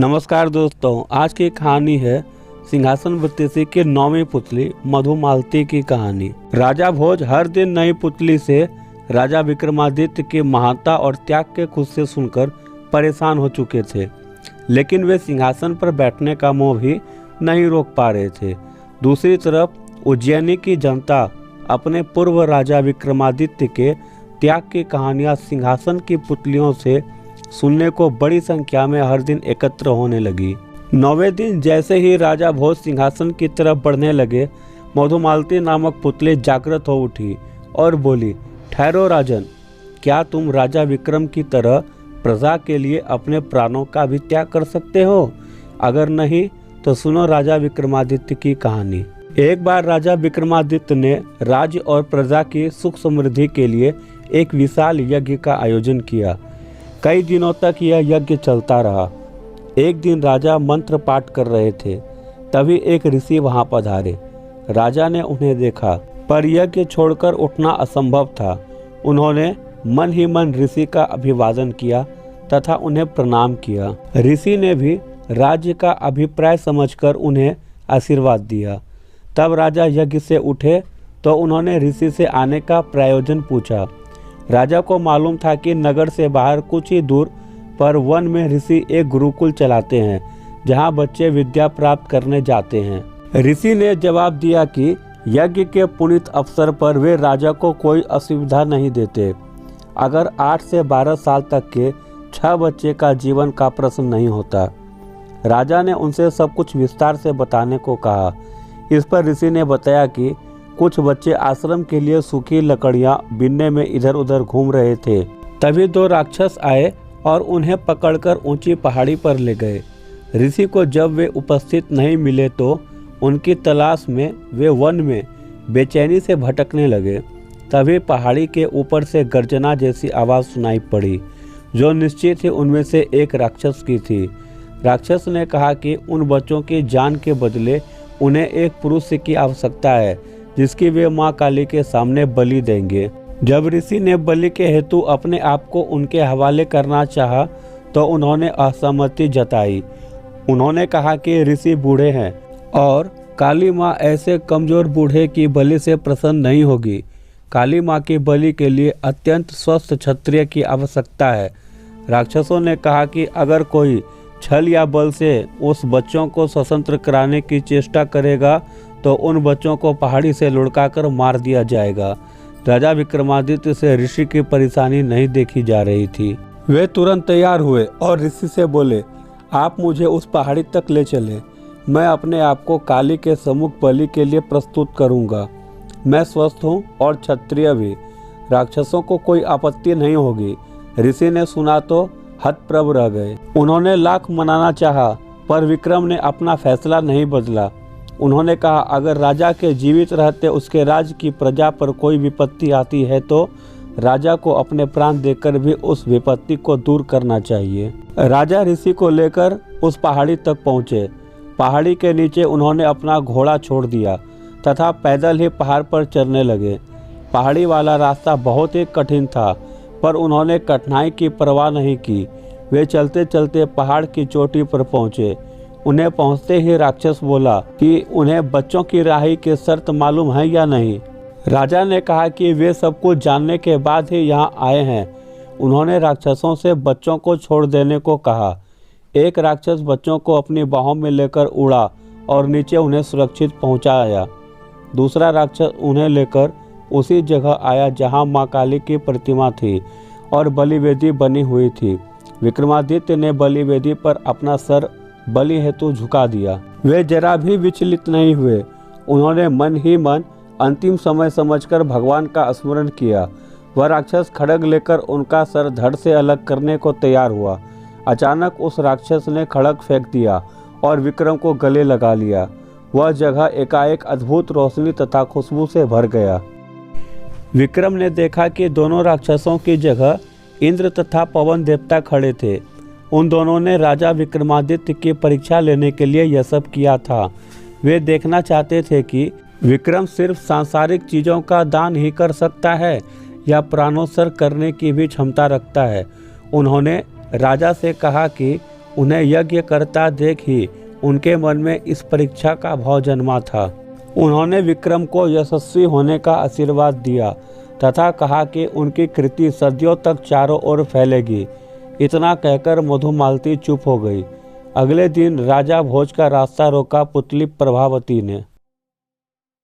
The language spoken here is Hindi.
नमस्कार दोस्तों, आज की कहानी है सिंहासन बत्तीसी की 9वीं पुतली मधुमालती की कहानी। राजा भोज हर दिन नई पुतली से राजा विक्रमादित्य की महानता और त्याग के खुद सुनकर परेशान हो चुके थे, लेकिन वे सिंहासन पर बैठने का मोह भी नहीं रोक पा रहे थे। दूसरी तरफ उज्जैनी की जनता अपने पूर्व राजा विक्रमादित्य के त्याग की कहानियां सिंहासन की पुतलियों से सुनने को बड़ी संख्या में हर दिन एकत्र होने लगी। 9वें दिन जैसे ही राजा भोज सिंहासन की तरफ बढ़ने लगे, मधुमालती नामक पुतली जागृत हो उठी और बोली, ठहरो राजन, क्या तुम राजा विक्रम की तरह प्रजा के लिए अपने प्राणों का भी त्याग कर सकते हो? अगर नहीं तो सुनो राजा विक्रमादित्य की कहानी। एक बार राजा विक्रमादित्य ने राज्य और प्रजा की सुख समृद्धि के लिए एक विशाल यज्ञ का आयोजन किया। कई दिनों तक यह यज्ञ चलता रहा। एक दिन राजा मंत्र पाठ कर रहे थे, तभी एक ऋषि वहां पधारे। राजा ने उन्हें देखा, पर यज्ञ छोड़कर उठना असंभव था। उन्होंने मन ही मन ऋषि का अभिवादन किया तथा उन्हें प्रणाम किया। ऋषि ने भी राज्य का अभिप्राय समझकर उन्हें आशीर्वाद दिया। तब राजा यज्ञ से उठे तो उन्होंने ऋषि से आने का प्रयोजन पूछा। राजा को मालूम था कि नगर से बाहर कुछ ही दूर पर वन में ऋषि एक गुरुकुल चलाते हैं, जहां बच्चे विद्या प्राप्त करने जाते हैं। ऋषि ने जवाब दिया कि यज्ञ के पुनीत अवसर पर वे राजा को कोई असुविधा नहीं देते, अगर 8 से 12 साल तक के 6 बच्चे का जीवन का प्रश्न नहीं होता। राजा ने उनसे सब कुछ विस्तार से बताने को कहा। इस पर ऋषि ने बताया कि कुछ बच्चे आश्रम के लिए सूखी लकड़ियां बीनने में इधर उधर घूम रहे थे। तभी 2 राक्षस आए और उन्हें पकड़कर ऊंची पहाड़ी पर ले गए। ऋषि को जब वे उपस्थित नहीं मिले तो उनकी तलाश में वे वन में बेचैनी से भटकने लगे। तभी पहाड़ी के ऊपर से गर्जना जैसी आवाज़ सुनाई पड़ी, जो निश्चित ही उनमें से एक राक्षस की थी। राक्षस ने कहा कि उन बच्चों की जान के बदले उन्हें एक पुरुष की आवश्यकता है, जिसकी वे माँ काली के सामने बलि देंगे। जब ऋषि ने बलि के हेतु अपने आप को उनके हवाले करना चाहा तो उन्होंने असहमति जताई। उन्होंने कहा कि ऋषि बूढ़े हैं और काली माँ ऐसे कमजोर बूढ़े की बलि से प्रसन्न नहीं होगी। काली माँ की बलि के लिए अत्यंत स्वस्थ क्षत्रिय की आवश्यकता है। राक्षसों ने कहा कि अगर कोई छल या बल से उस बच्चों को स्वतंत्र कराने की चेष्टा करेगा तो उन बच्चों को पहाड़ी से लुढ़काकर मार दिया जाएगा। राजा विक्रमादित्य से ऋषि की परेशानी नहीं देखी जा रही थी। वे तुरंत तैयार हुए और ऋषि से बोले, आप मुझे उस पहाड़ी तक ले चले। मैं अपने आप को काली के सम्मुख बलि के लिए प्रस्तुत करूंगा। मैं स्वस्थ हूँ और क्षत्रिय भी। राक्षसों को कोई आपत्ति नहीं होगी। ऋषि ने सुना तो हतप्रभ रह गए। उन्होंने लाख मनाना चाहा, पर विक्रम ने अपना फैसला नहीं बदला। उन्होंने कहा, अगर राजा के जीवित रहते उसके राज्य की प्रजा पर कोई विपत्ति आती है तो राजा को अपने प्राण देकर भी उस विपत्ति को दूर करना चाहिए। राजा ऋषि को लेकर उस पहाड़ी तक पहुँचे। पहाड़ी के नीचे उन्होंने अपना घोड़ा छोड़ दिया तथा पैदल ही पहाड़ पर चढ़ने लगे। पहाड़ी वाला रास्ता बहुत ही कठिन था, पर उन्होंने कठिनाई की परवाह नहीं की। वे चलते चलते पहाड़ की चोटी पर पहुँचे। उन्हें पहुंचते ही राक्षस बोला कि उन्हें बच्चों की राही की शर्त मालूम है या नहीं। राजा ने कहा कि वे सब कुछ जानने के बाद ही यहाँ आए हैं। उन्होंने राक्षसों से बच्चों को छोड़ देने को कहा। एक राक्षस बच्चों को अपनी बाहों में लेकर उड़ा और नीचे उन्हें सुरक्षित पहुँचाया। दूसरा राक्षस उन्हें लेकर उसी जगह आया जहाँ माँ काली की प्रतिमा थी और बलिवेदी बनी हुई थी। विक्रमादित्य ने बलिवेदी पर अपना सर बलि हेतु झुका दिया। वे जरा भी विचलित नहीं हुए। उन्होंने मन ही मन अंतिम समय समझकर भगवान का स्मरण किया। वह राक्षस खड्ग लेकर उनका सर धड़ से अलग करने को तैयार हुआ। अचानक उस राक्षस ने खड्ग फेंक दिया और विक्रम को गले लगा लिया। वह जगह एकाएक अद्भुत रोशनी तथा खुशबू से भर गया। विक्रम ने देखा कि दोनों राक्षसों की जगह इंद्र तथा पवन देवता खड़े थे। उन दोनों ने राजा विक्रमादित्य की परीक्षा लेने के लिए यह सब किया था। वे देखना चाहते थे कि विक्रम सिर्फ सांसारिक चीज़ों का दान ही कर सकता है या प्राणोत्सर्ग करने की भी क्षमता रखता है। उन्होंने राजा से कहा कि उन्हें यज्ञ करता देख ही उनके मन में इस परीक्षा का भाव जन्मा था। उन्होंने विक्रम को यशस्वी होने का आशीर्वाद दिया तथा कहा कि उनकी कृति सदियों तक चारों ओर फैलेगी। इतना कहकर मधुमालती चुप हो गई। अगले दिन राजा भोज का रास्ता रोका पुतली प्रभावती ने।